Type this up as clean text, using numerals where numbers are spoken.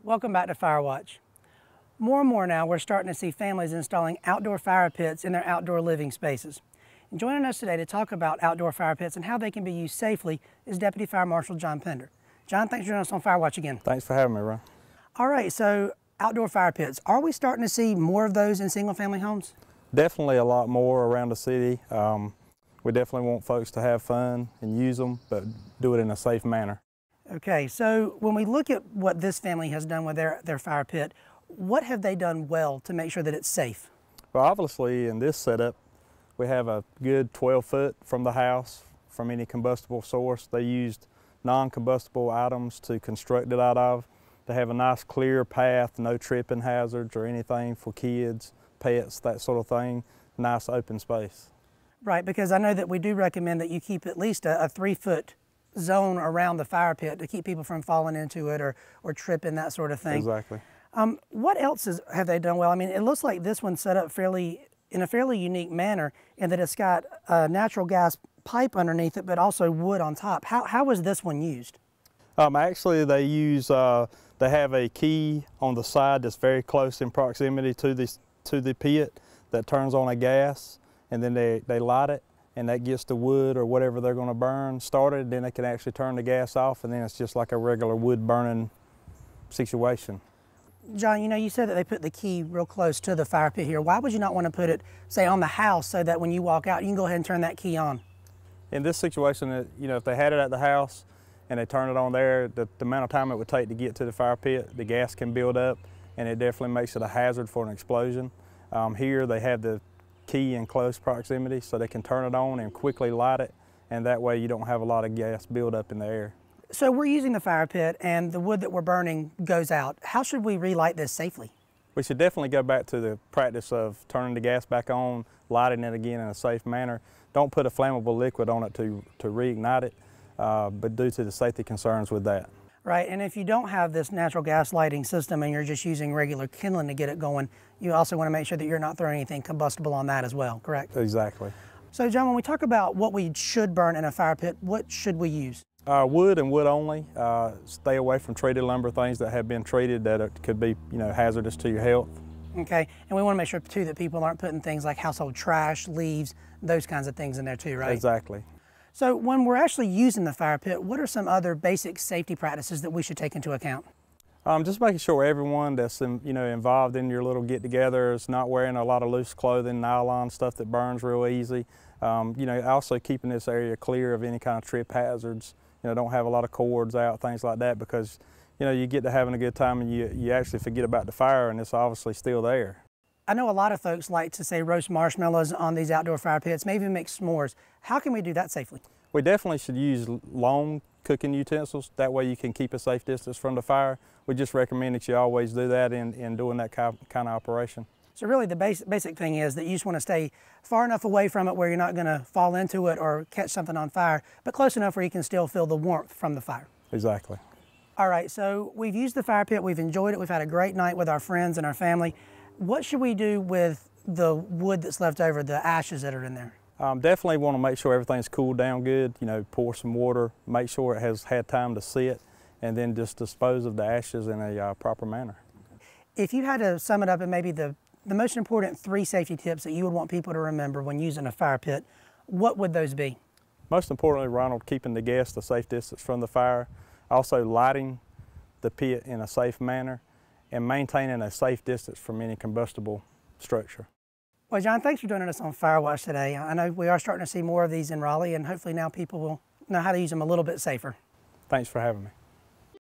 Welcome back to Firewatch. More and more now, we're starting to see families installing outdoor fire pits in their outdoor living spaces. And joining us today to talk about outdoor fire pits and how they can be used safely is Deputy Fire Marshal John Pender. John, thanks for joining us on Firewatch again. Thanks for having me, Ron. All right, so outdoor fire pits, are we starting to see more of those in single-family homes? Definitely a lot more around the city. We definitely want folks to have fun and use them, but do it in a safe manner. Okay, so when we look at what this family has done with their fire pit, what have they done well to make sure that it's safe? Well, obviously in this setup, we have a good 12 foot from the house, from any combustible source. They used non-combustible items to construct it out of. They have a nice clear path, no tripping hazards or anything for kids, pets, that sort of thing. Nice open space. Right, because I know that we do recommend that you keep at least a 3-foot zone around the fire pit to keep people from falling into it or tripping, that sort of thing. Exactly. What else have they done well? I mean, it looks like this one's set up in a fairly unique manner in that it's got a natural gas pipe underneath it, but also wood on top. How was this one used? Actually, they have a key on the side that's very close in proximity to the pit that turns on a gas, and then they light it, and that gets the wood or whatever they're going to burn started. Then they can actually turn the gas off, and then it's just like a regular wood burning situation. John, you know, you said that they put the key real close to the fire pit here. Why would you not want to put it, say, on the house so that when you walk out, you can go ahead and turn that key on? In this situation, you know, if they had it at the house and they turn it on there, the amount of time it would take to get to the fire pit, the gas can build up, and it definitely makes it a hazard for an explosion. Here they have the key in close proximity, so they can turn it on and quickly light it, and that way you don't have a lot of gas build up in the air. So we're using the fire pit and the wood that we're burning goes out. How should we relight this safely? We should definitely go back to the practice of turning the gas back on, lighting it again in a safe manner. Don't put a flammable liquid on it to reignite it, but due to the safety concerns with that. Right, and if you don't have this natural gas lighting system and you're just using regular kindling to get it going, you also want to make sure that you're not throwing anything combustible on that as well, correct? Exactly. So John, when we talk about what we should burn in a fire pit, what should we use? Wood and wood only. Stay away from treated lumber, things that have been treated that could be, you know, hazardous to your health. Okay, and we want to make sure too that people aren't putting things like household trash, leaves, those kinds of things in there too, right? Exactly. So when we're actually using the fire pit, what are some other basic safety practices that we should take into account? Just making sure everyone that's involved in your little get-together is not wearing a lot of loose clothing, nylon stuff that burns real easy. Also keeping this area clear of any kind of trip hazards. Don't have a lot of cords out, things like that, because you get to having a good time and you actually forget about the fire, and it's obviously still there. I know a lot of folks like to say roast marshmallows on these outdoor fire pits, maybe even make s'mores. How can we do that safely? We definitely should use long cooking utensils. That way you can keep a safe distance from the fire. We just recommend that you always do that in doing that kind of operation. So really the basic thing is that you just want to stay far enough away from it where you're not going to fall into it or catch something on fire, but close enough where you can still feel the warmth from the fire. Exactly. All right, so we've used the fire pit, we've enjoyed it, we've had a great night with our friends and our family. What should we do with the wood that's left over, the ashes that are in there? Definitely want to make sure everything's cooled down good. Pour some water, make sure it has had time to sit, and then just dispose of the ashes in a proper manner. If you had to sum it up in maybe the most important 3 safety tips that you would want people to remember when using a fire pit, what would those be? Most importantly, Ronald, keeping the gas a safe distance from the fire, also lighting the pit in a safe manner, and maintaining a safe distance from any combustible structure. Well, John, thanks for joining us on Firewatch today. I know we are starting to see more of these in Raleigh, and hopefully now people will know how to use them a little bit safer. Thanks for having me.